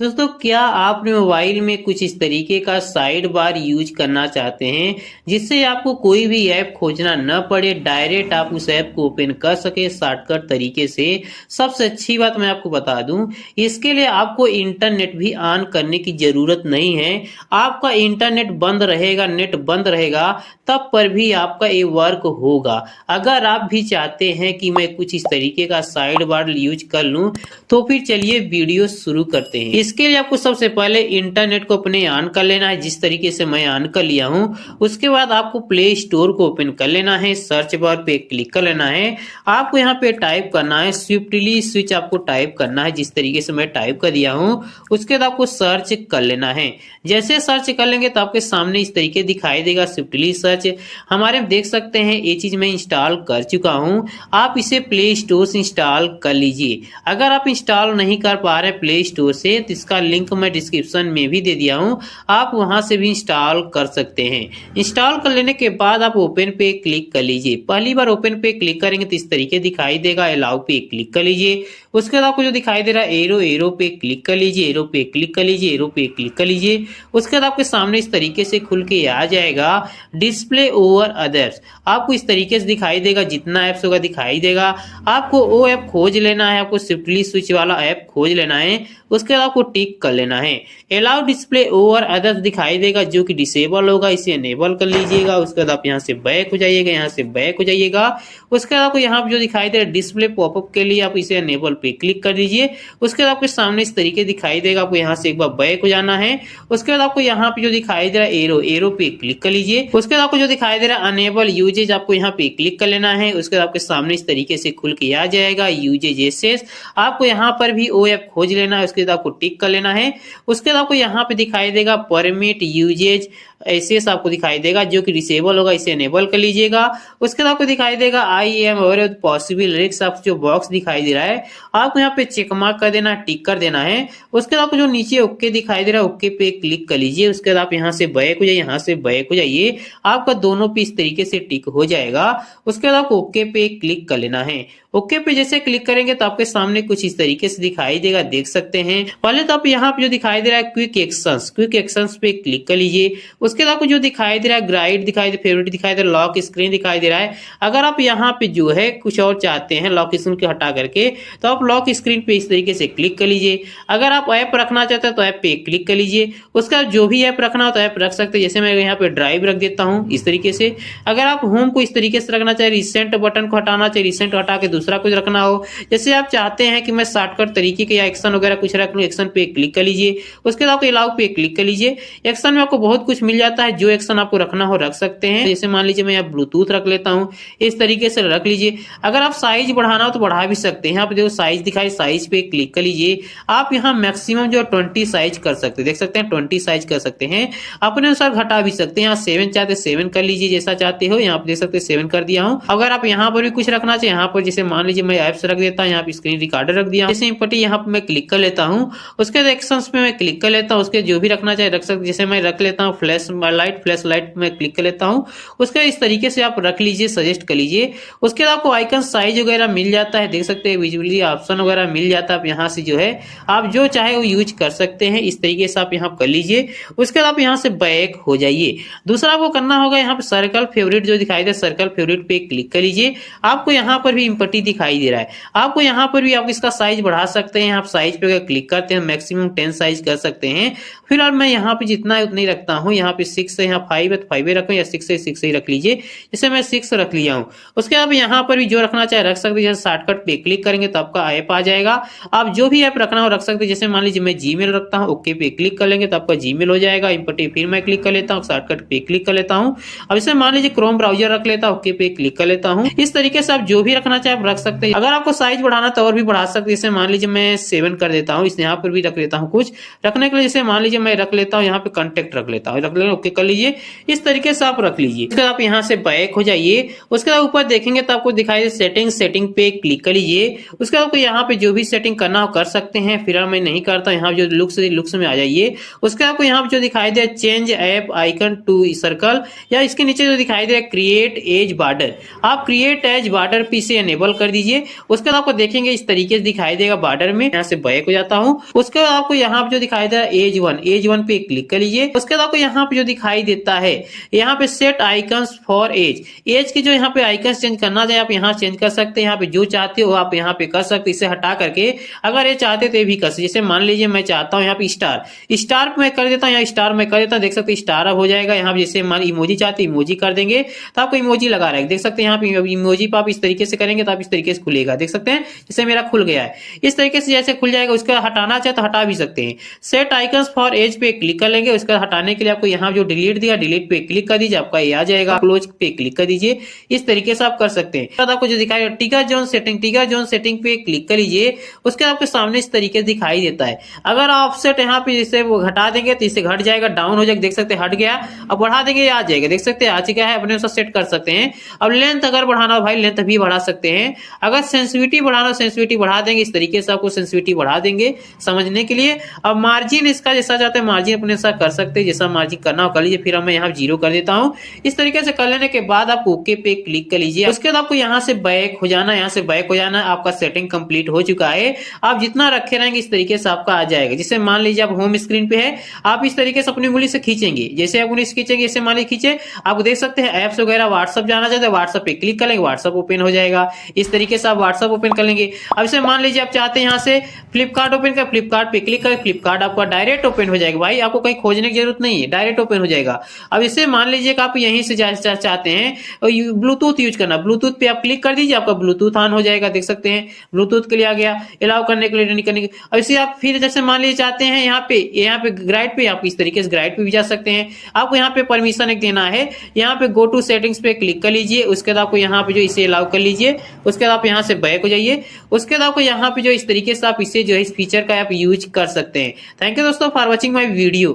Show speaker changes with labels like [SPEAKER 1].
[SPEAKER 1] दोस्तों, क्या आप अपने मोबाइल में कुछ इस तरीके का साइड बार यूज करना चाहते हैं जिससे आपको कोई भी ऐप खोजना न पड़े, डायरेक्ट आप उस ऐप को ओपन कर सके शॉर्टकट तरीके से। सबसे अच्छी बात मैं आपको बता दूं, इसके लिए आपको इंटरनेट भी ऑन करने की जरूरत नहीं है। आपका इंटरनेट बंद रहेगा, नेट बंद रहेगा, तब पर भी आपका ये वर्क होगा। अगर आप भी चाहते हैं कि मैं कुछ इस तरीके का साइड बार यूज कर लूं, तो फिर चलिए वीडियो शुरू करते हैं। इसके लिए आपको सबसे पहले इंटरनेट को अपने ऑन कर लेना है, जिस तरीके से मैं ऑन कर लिया हूं। उसके बाद आपको प्ले स्टोर को ओपन कर लेना है, सर्च बार पे क्लिक कर लेना है। आपको यहाँ पे टाइप करना है स्विफ्टली स्विच, आपको टाइप करना है जिस तरीके से मैं टाइप कर दिया हूँ। उसके बाद आपको सर्च कर लेना है। जैसे सर्च कर लेंगे तो आपके सामने इस तरीके दिखाई देगा स्विफ्टली सर्च। हमारे देख सकते हैं ये चीज मैं इंस्टॉल कर चुका हूँ। आप इसे प्ले स्टोर से इंस्टॉल कर लीजिए। अगर आप इंस्टॉल नहीं कर पा रहे प्ले स्टोर से, तो इसका लिंक मैं डिस्क्रिप्शन में भी दे दिया हूं, आप वहां से भी इंस्टॉल कर सकते हैं। इंस्टॉल कर लेने के बाद आप ओपन पे क्लिक कर लीजिए। पहली बार ओपन पे क्लिक करेंगे तो इस तरीके दिखाई देगा, अलाउ पे क्लिक कर लीजिए। उसके बाद आपको जो दिखाई दे रहा है एरो पे क्लिक कर लीजिए, एरो पे क्लिक कर लीजिए, एरो पे क्लिक कर लीजिए। उसके बाद आपके सामने इस तरीके से खुल के आ जाएगा डिस्प्ले ओवर अदर्स। आपको इस तरीके से दिखाई देगा, जितना ऐप्स होगा दिखाई देगा। आपको वो ऐप खोज लेना है, आपको स्विफ्टली स्विच वाला ऐप खोज लेना है। उसके बाद आपको टिक कर लेना है। अलाउ डिस्प्ले ओवर अदर्स दिखाई देगा, जो कि डिसेबल होगा, इसे एनेबल कर लीजिएगा। उसके बाद आप यहाँ से बैक हो जाइएगा, यहाँ से बैक हो जाइएगा। उसके बाद आपको यहाँ पे जो दिखाई दे रहा है डिस्प्ले पॉपअप के लिए, आप इसे एनेबल पे क्लिक कर दीजिए। उसके बाद आपके सामने इस तरीके दिखाई देगा, आपको यहाँ से एक बार बैक हो जाना है। उसके बाद आपको यहाँ पे जो दिखाई दे रहा है एरो पे क्लिक कर लीजिए। उसके बाद आपको जो दिखाई दे रहा है अनेबल यूजेज, आपको यहाँ पे क्लिक कर लेना है। उसके बाद आपके सामने इस तरीके से खुल के आ जाएगा यूजेज एसेस। आपको यहाँ पर भी ओ ऐप खोज लेना है। उसके बाद आपको टिक कर लेना है। उसके बाद आपको यहाँ पे दिखाई देगा परमिट यूजेज एसेस, आपको दिखाई देगा जो कि डिसेबल होगा, इसे एनेबल कर लीजिएगा। उसके बाद आपको दिखाई देगा I am aware of possible risk, आपको जो बॉक्स दिखाई दे रहा है आपको यहाँ पे चेक मार्क कर देना, टिक कर देना है। उसके बाद आपको जो नीचे ओके दिखाई दे रहा है ओके पे क्लिक कर लीजिए। उसके बाद आप यहाँ से बैक हो जाइए, यहाँ से बैक हो जाइए। आपका दोनों पे इस तरीके से टिक हो जाएगा। उसके बाद आपको ओके पे क्लिक कर लेना है। ओके पे जैसे क्लिक करेंगे तो आपके सामने कुछ इस तरीके से दिखाई देगा, देख सकते हैं। पहले तो आप यहाँ पे जो दिखाई दे रहा है क्विक एक्शंस पे क्लिक कर लीजिए। उसके बाद आपको जो दिखाई दे रहा है ग्राइड दिखाई दे, फेवरेट दिखाई दे रहा है, लॉक स्क्रीन दिखाई दे रहा है। अगर आप यहाँ पे जो है कुछ और चाहते हैं लॉक स्क्रीन को हटा करके, तो आप लॉक स्क्रीन पे इस तरीके से क्लिक कर लीजिए। अगर आप ऐप रखना चाहते हैं तो ऐप पे क्लिक कर लीजिए। उसका जो भी ऐप रखना हो तो ऐप रख सकते हैं। जैसे मैं यहाँ पे ड्राइव रख देता हूँ इस तरीके से। अगर आप होम को इस तरीके से रखना चाहे, रिसेंट बटन को हटाना चाहे, रिसेंट हटा के दूसरा कुछ रखना हो, जैसे आप चाहते हैं कि मैं शॉर्टकट तरीके के या एक्शन वगैरह कुछ रख लूं, एक्शन पे क्लिक कर लीजिए। उसके बाद आपको अलाउ पे क्लिक कर लीजिए। एक्शन में आपको बहुत कुछ मिल जाता है, जो एक्शन आपको रखना हो रख सकते हैं। जैसे मान लीजिए मैं यहाँ ब्लूटूथ रख लेता हूँ, इस तरीके से रख लीजिए। अगर आप साइज बढ़ाना हो तो बढ़ा भी सकते हैं। यहाँ पे देखो साइज दिखाई, साइज पे क्लिक कर लीजिए। आप यहाँ मैक्सिमम जो 20 साइज कर सकते हैं, देख सकते हैं 20 साइज कर सकते हैं। अपने अनुसार घटा भी सकते हैं। यहाँ 7 चाहते 7 कर लीजिए, जैसा चाहते हो। यहाँ पे देख सकते हैं 7 कर दिया हूँ। अगर आप यहाँ पर भी कुछ रखना चाहिए, यहाँ पर जैसे मान लीजिए मैं एप्स रख देता हूँ, यहाँ पे स्क्रीन रिकॉर्डर रख दिया, जैसे इंपटी यहाँ पे मैं क्लिक कर लेता हूँ। उसके बाद एक्शंस पे मैं क्लिक कर लेता हूँ। उसके जो भी रखना चाहिए रख सकते, जैसे मैं रख लेता हूँ फ्लैश लाइट में क्लिक कर लेता हूँ। उसके इस तरीके से आप रख लीजिए, सजेस्ट कर लीजिए। उसके बाद आपको आइकन साइज वगैरह मिल जाता है, देख सकते हैं विजुअली ऑप्शन वगैरह मिल जाता है। आप यहाँ से जो है आप जो चाहे वो यूज कर सकते हैं। इस तरीके से आप यहाँ कर लीजिए। उसके बाद आप यहाँ से बैक हो जाइए। दूसरा आपको करना होगा, यहाँ पे सर्कल फेवरेट जो दिखाई दे, सर्कल फेवरेट पे क्लिक कर लीजिए। आपको यहाँ पर भी इंपटी दिखाई दे रहा है। आपको यहाँ पर भी आप इसका साइज बढ़ा सकते हैं। आप साइज पे क्लिक करते हैं, मैक्सिमम 10 साइज कर सकते हैं। फिलहाल मैं यहाँ पे जितना है उतना ही रखता हूँ। यहाँ पे 6 है, यहाँ 5 है तो 5 रखो, या 6 है 6 ही रख लीजिए। जैसे मैं 6 रख लिया हूँ। उसके बाद यहाँ पर भी जो रखना चाहे रख सकते हैं। जैसे शॉर्टकट पे क्लिक करेंगे तो आपका ऐप आ जाएगा। आप जो भी ऐप रखना हो रख सकते हैं। जैसे मान लीजिए मैं जीमेल रखता हूँ, ओके पे क्लिक कर लेंगे तो आपका जीमेल हो जाएगा। इंपटी फिर मैं क्लिक कर लेता हूँ, शॉर्टकट पे क्लिक कर लेता हूँ। अब इसे मान लीजिए क्रोम ब्राउजर रख लेता हूँ, ओके पे क्लिक कर लेता हूँ। इस तरीके से आप जो भी रखना चाहे रख सकते हैं। अगर आपको साइज बढ़ाना तो और भी बढ़ा सकते हैं। जैसे मान लीजिए मैं 7 कर देता हूँ, इस यहाँ पर भी रख लेता हूँ कुछ रखने के लिए। जैसे मान लीजिए मैं रख लेता हूँ, यहाँ पे कॉन्टेक्ट रख लेता हूँ, रख लेंगे, ओके कर लीजिए। इस तरीके से आप रख लीजिए। उसके बाद आप यहाँ से बैक हो जाइए। उसके बाद ऊपर देखेंगे तो आपको दिखाई दे सेटिंग पे क्लिक कर लीजिए। उसके बाद आपको यहाँ पे जो भी सेटिंग करना हो कर सकते हैं। फिलहाल मैं नहीं करता, यहाँ जो लुक्स में आ जाइए। उसके बाद आपको यहाँ पे जो दिखाई दे change app icon to circle, या इसके नीचे जो दिखाई दे क्रिएट एज बॉर्डर, आप क्रिएट एज बॉर्डर पे इसे एनेबल कर दीजिए। उसके बाद आपको देखेंगे इस तरीके से दिखाई देगा बॉर्डर में। यहाँ से बैक हो जाता हूँ। उसके बाद आपको यहाँ पे जो दिखाई दे रहा है एज 1 पे क्लिक कर लीजिए। उसके बाद आपको यहाँ पे जो दिखाई देता है यहाँ पे सेट आइकन्स फॉर एज की जो यहाँ पे आइकन्स चेंज करना चाहे आप यहाँ चेंज कर सकते हैं। यहाँ पे जो चाहते हो आप यहाँ पे कर सकते, इसे हटा करके अगर ये चाहते तो ये भी कर सकते। जैसे मान लीजिए मैं चाहता हूँ यहाँ पे स्टार पे मैं कर देता हूँ, यहाँ स्टार मैं कर देता हूँ, देख सकते हैं स्टार अब हो जाएगा। यहाँ पे जैसे मान इमोजी चाहते इमोजी कर देंगे तो आपको इमोजी लगा रहेगा, देख सकते हैं। यहाँ पे इमोजी पे आप इस तरीके से करेंगे तो आप इस तरीके से खुलेगा, देख सकते हैं। जैसे मेरा खुल गया है इस तरीके से, जैसे खुल जाएगा। उसका हटाना चाहे तो हटा भी सकते हैं। सेट आइकन्स फॉर एज पे क्लिक कर लेंगे। उसका हटाने के लिए आपको यहाँ जो डिलीट दिया डिलीट पे क्लिक कर दीजिए, आपका ये आ जाएगा। क्लोज पे क्लिक कर दीजिए। इस तरीके से आप कर सकते हैं। बाद आपको जो दिखाई टिगर जोन सेटिंग पे क्लिक कर लीजिए। उसके आपके सामने इस तरीके से दिखाई देता है। अगर ऑफसेट यहाँ पे जैसे वो घटा देंगे तो इसे घट जाएगा, डाउन हो जाएगा, देख सकते हैं हट गया। अब बढ़ा देंगे आ जाएगा, देख सकते हैं आ चुका है। अपने अनुसार सेट कर सकते हैं। अब लेंथ अगर बढ़ाना हो भाई लेंथ भी बढ़ा सकते हैं। अगर सेंसिटिविटी बढ़ाना सेंसिटिविटी बढ़ा देंगे। इस तरीके से आपको सेंसिटिविटी बढ़ा देंगे समझने के लिए। अब मार्जिन इसका जैसा चाहते हैं मार्जिन अपने अनुसार कर सकते हैं, जैसा मार्जिन करना हो कर लीजिए। फिर मैं यहाँ 0 कर देता हूँ। इस तरीके से कर लेने के बाद आप ओके पे क्लिक कर लीजिए। उसके बाद आपको यहाँ से बैक हो जाना, यहाँ से बैक हो जाना। आपका सेटिंग कंप्लीट हो चुका है। आप जितना रखे रहेंगे इस तरीके से आपका आ जाएगा। जैसे मान लीजिए आप होम स्क्रीन पे है, आप इस तरीके से अपनी उंगली से खींचेंगे। जैसे आप उंगली से खींचेंगे, जैसे मान लीजिए खींचे, आप देख सकते हैं एप्स वगैरह व्हाट्सएप जाना चाहते हैं व्हाट्सएप पे क्लिक कर लेंगे, व्हाट्सएप ओपन हो जाएगा। इस तरीके से आप व्हाट्सएप ओपन कर लेंगे। अब इसे मान लीजिए आप चाहते हैं यहाँ से फ्लिपकार्ट ओपन कर, फ्लिपकार्ट पे क्लिक करें, फ्लिपकार्ट आपका डायरेक्ट ओपन हो जाएगा। भाई आपको कहीं खोजने की जरूरत नहीं है, डायरेक्ट ओपन हो जाएगा। अब इसे मान लीजिए कि आप यहीं से चाहते हैं ब्लूटूथ यूज करना, ब्लूटूथ पे आप क्लिक कर दीजिए, आपका ब्लूटूथ ऑन हो जाएगा, देख सकते हैं ब्लूटूथ के लिए आ गया। अलाउ करने के लिए नहीं करने के। अब इसे आप फिर जैसे मान लीजिए चाहते हैं यहाँ पे ग्राइड पे, आप इस तरीके से ग्राइड पे भी जा सकते हैं। आपको यहाँ पे परमिशन एक देना है। यहाँ पे गो टू सेटिंग्स पे क्लिक कर लीजिए। उसके बाद आपको यहाँ पे जो इसे अलाउ कर लीजिए। उसके बाद आप यहाँ से बैक हो जाइए। उसके बाद आपको यहाँ पे जो इस तरीके से आप इसे जो इस फीचर का आप यूज कर सकते हैं। थैंक यू दोस्तों फॉर वॉचिंग माई वीडियो।